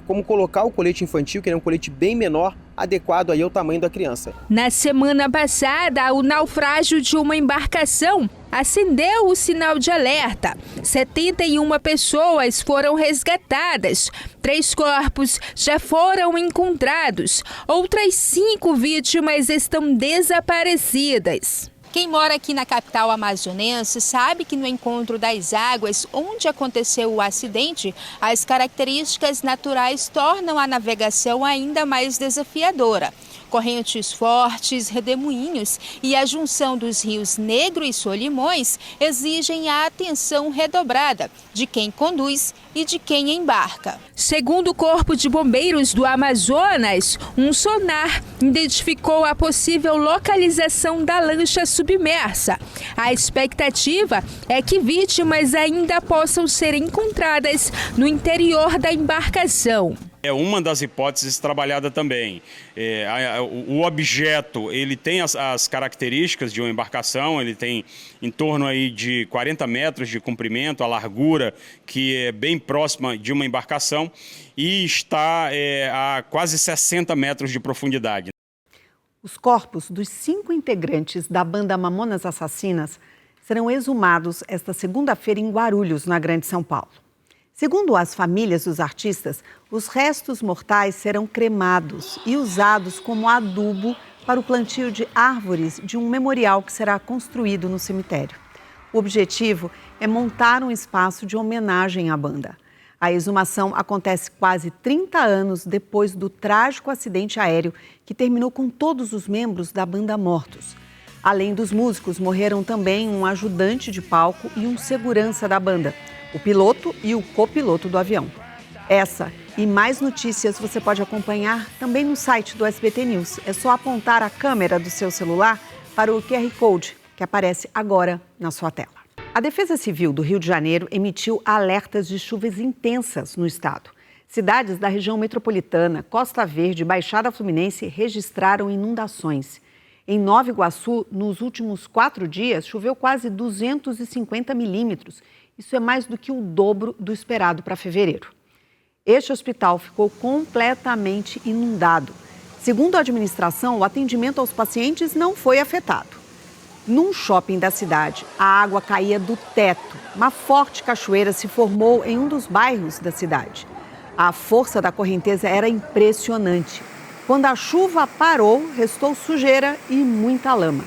como colocar o colete infantil, que é um colete bem menor, adequado aí ao tamanho da criança. Na semana passada, o naufrágio de uma embarcação acendeu o sinal de alerta. 71 pessoas foram resgatadas, 3 corpos já foram encontrados, outras 5 vítimas estão desaparecidas. Quem mora aqui na capital amazonense sabe que no Encontro das Águas, onde aconteceu o acidente, as características naturais tornam a navegação ainda mais desafiadora. Correntes fortes, redemoinhos e a junção dos rios Negro e Solimões exigem a atenção redobrada de quem conduz e de quem embarca. Segundo o Corpo de Bombeiros do Amazonas, um sonar identificou a possível localização da lancha submersa. A expectativa é que vítimas ainda possam ser encontradas no interior da embarcação. É uma das hipóteses trabalhada também. O objeto, ele tem as características de uma embarcação, ele tem em torno aí de 40 metros de comprimento, a largura que é bem próxima de uma embarcação e está a quase 60 metros de profundidade. Os corpos dos 5 integrantes da banda Mamonas Assassinas serão exumados esta segunda-feira em Guarulhos, na Grande São Paulo. Segundo as famílias dos artistas, os restos mortais serão cremados e usados como adubo para o plantio de árvores de um memorial que será construído no cemitério. O objetivo é montar um espaço de homenagem à banda. A exumação acontece quase 30 anos depois do trágico acidente aéreo que terminou com todos os membros da banda mortos. Além dos músicos, morreram também um ajudante de palco e um segurança da banda, o piloto e o copiloto do avião. Essa e mais notícias você pode acompanhar também no site do SBT News. É só apontar a câmera do seu celular para o QR Code que aparece agora na sua tela. A Defesa Civil do Rio de Janeiro emitiu alertas de chuvas intensas no estado. Cidades da região metropolitana, Costa Verde e Baixada Fluminense registraram inundações. Em Nova Iguaçu, nos últimos 4 dias, choveu quase 250 milímetros. Isso é mais do que o dobro do esperado para fevereiro. Este hospital ficou completamente inundado. Segundo a administração, o atendimento aos pacientes não foi afetado. Num shopping da cidade, a água caía do teto. Uma forte cachoeira se formou em um dos bairros da cidade. A força da correnteza era impressionante. Quando a chuva parou, restou sujeira e muita lama.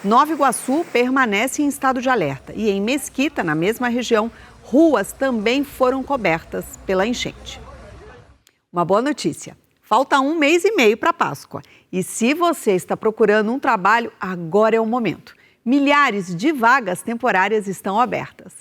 Nova Iguaçu permanece em estado de alerta e em Mesquita, na mesma região, ruas também foram cobertas pela enchente. Uma boa notícia: falta 1 mês e meio para a Páscoa. E se você está procurando um trabalho, agora é o momento. Milhares de vagas temporárias estão abertas.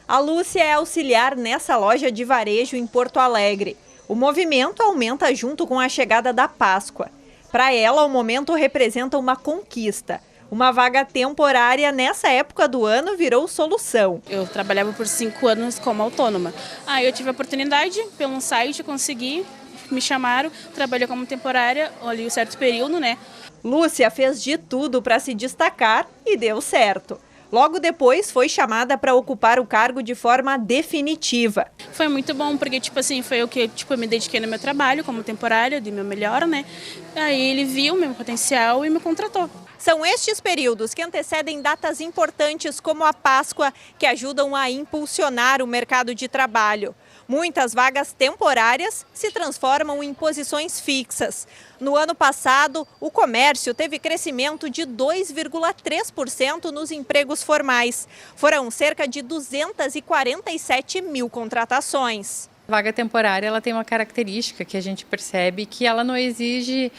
A Lúcia é auxiliar nessa loja de varejo em Porto Alegre. O movimento aumenta junto com a chegada da Páscoa. Para ela, o momento representa uma conquista. Uma vaga temporária nessa época do ano virou solução. Eu trabalhava por 5 anos como autônoma. Aí eu tive a oportunidade, pelo site, consegui, me chamaram, trabalhei como temporária, ali um certo período, né? Lúcia fez de tudo para se destacar e deu certo. Logo depois, foi chamada para ocupar o cargo de forma definitiva. Foi muito bom, porque, foi o que eu me dediquei no meu trabalho como temporária, dei meu melhor, né? Aí ele viu o meu potencial e me contratou. São estes períodos que antecedem datas importantes como a Páscoa que ajudam a impulsionar o mercado de trabalho. Muitas vagas temporárias se transformam em posições fixas. No ano passado, o comércio teve crescimento de 2,3% nos empregos formais. Foram cerca de 247 mil contratações. A vaga temporária, ela tem uma característica que a gente percebe que ela não exige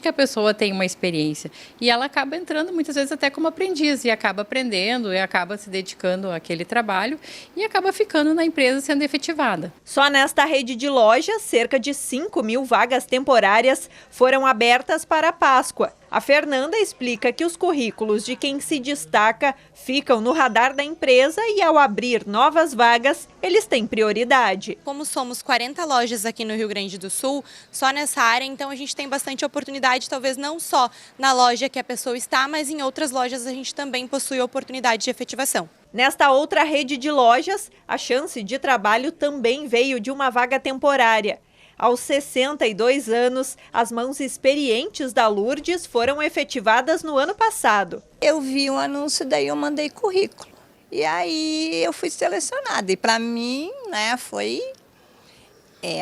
que a pessoa tenha uma experiência. E ela acaba entrando muitas vezes até como aprendiz e acaba aprendendo e acaba se dedicando àquele trabalho e acaba ficando na empresa sendo efetivada. Só nesta rede de lojas, cerca de 5 mil vagas temporárias foram abertas para a Páscoa. A Fernanda explica que os currículos de quem se destaca ficam no radar da empresa e, ao abrir novas vagas, eles têm prioridade. Como somos 40 lojas aqui no Rio Grande do Sul, só nessa área, então a gente tem bastante oportunidade, talvez não só na loja que a pessoa está, mas em outras lojas a gente também possui oportunidade de efetivação. Nesta outra rede de lojas, a chance de trabalho também veio de uma vaga temporária. Aos 62 anos, as mãos experientes da Lourdes foram efetivadas no ano passado. Eu vi um anúncio, daí eu mandei currículo. E aí eu fui selecionada. E para mim, foi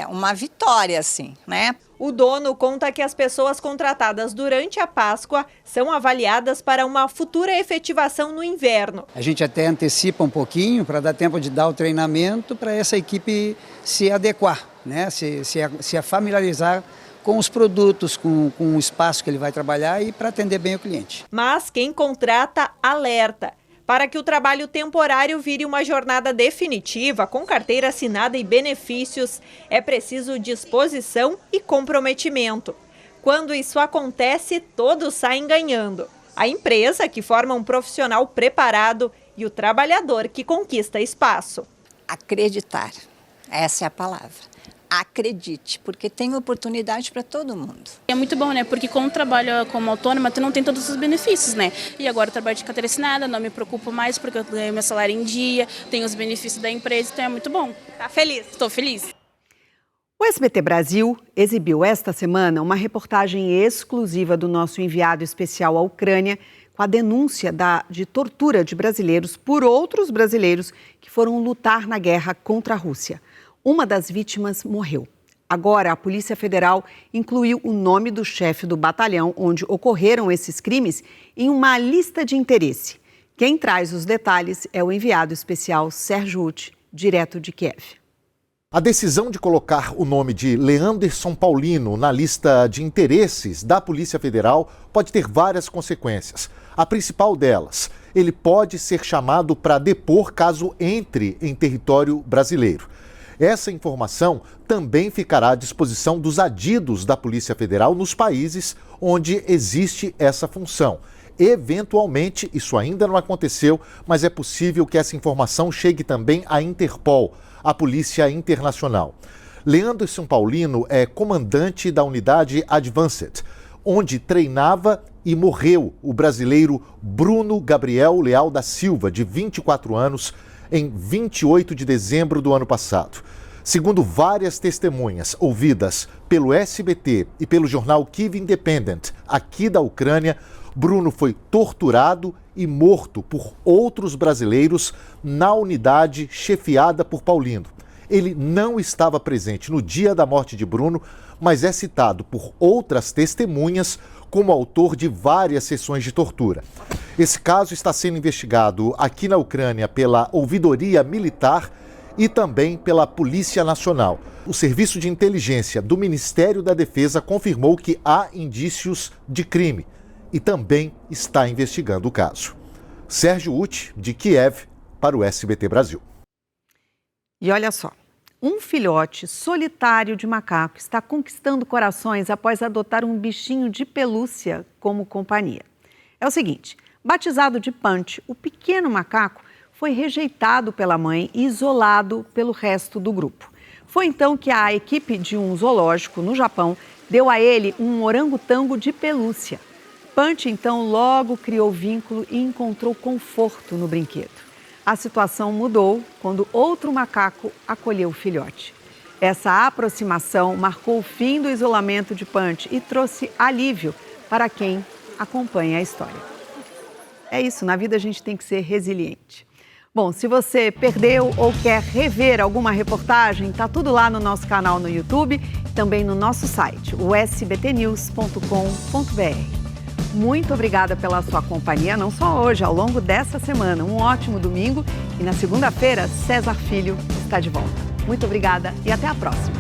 uma vitória, assim, né? O dono conta que as pessoas contratadas durante a Páscoa são avaliadas para uma futura efetivação no inverno. A gente até antecipa um pouquinho para dar tempo de dar o treinamento para essa equipe se adequar, né? se familiarizar com os produtos, com o espaço que ele vai trabalhar e para atender bem o cliente. Mas quem contrata alerta. Para que o trabalho temporário vire uma jornada definitiva, com carteira assinada e benefícios, é preciso disposição e comprometimento. Quando isso acontece, todos saem ganhando. A empresa, que forma um profissional preparado, e o trabalhador, que conquista espaço. Acreditar, essa é a palavra. Acredite, porque tem oportunidade para todo mundo. É muito bom, né? Porque quando trabalha como autônoma, tu não tem todos os benefícios, né? E agora eu trabalho de carteira assinada, não me preocupo mais porque eu ganho meu salário em dia, tenho os benefícios da empresa, então é muito bom. Tá feliz? Estou feliz. O SBT Brasil exibiu esta semana uma reportagem exclusiva do nosso enviado especial à Ucrânia com a denúncia de tortura de brasileiros por outros brasileiros que foram lutar na guerra contra a Rússia. Uma das vítimas morreu. Agora, a Polícia Federal incluiu o nome do chefe do batalhão onde ocorreram esses crimes em uma lista de interesse. Quem traz os detalhes é o enviado especial Sérgio Uti, direto de Kiev. A decisão de colocar o nome de Leanderson Paulino na lista de interesses da Polícia Federal pode ter várias consequências. A principal delas, ele pode ser chamado para depor caso entre em território brasileiro. Essa informação também ficará à disposição dos adidos da Polícia Federal nos países onde existe essa função. Eventualmente, isso ainda não aconteceu, mas é possível que essa informação chegue também à Interpol, a Polícia Internacional. Leanderson Paulino é comandante da unidade Advanced, onde treinava e morreu o brasileiro Bruno Gabriel Leal da Silva, de 24 anos, em 28 de dezembro do ano passado. Segundo várias testemunhas ouvidas pelo SBT e pelo jornal Kyiv Independent, aqui da Ucrânia, Bruno foi torturado e morto por outros brasileiros na unidade chefiada por Paulino. Ele não estava presente no dia da morte de Bruno, mas é citado por outras testemunhas como autor de várias sessões de tortura. Esse caso está sendo investigado aqui na Ucrânia pela Ouvidoria Militar e também pela Polícia Nacional. O Serviço de Inteligência do Ministério da Defesa confirmou que há indícios de crime e também está investigando o caso. Sérgio Uti, de Kiev, para o SBT Brasil. E olha só, um filhote solitário de macaco está conquistando corações após adotar um bichinho de pelúcia como companhia. É o seguinte, batizado de Punch, o pequeno macaco foi rejeitado pela mãe e isolado pelo resto do grupo. Foi então que a equipe de um zoológico no Japão deu a ele um orangotango de pelúcia. Punch, então, logo criou vínculo e encontrou conforto no brinquedo. A situação mudou quando outro macaco acolheu o filhote. Essa aproximação marcou o fim do isolamento de Punch e trouxe alívio para quem acompanha a história. É isso, na vida a gente tem que ser resiliente. Bom, se você perdeu ou quer rever alguma reportagem, tá tudo lá no nosso canal no YouTube e também no nosso site, o sbtnews.com.br. Muito obrigada pela sua companhia, não só hoje, ao longo dessa semana. Um ótimo domingo e na segunda-feira, César Filho está de volta. Muito obrigada e até a próxima.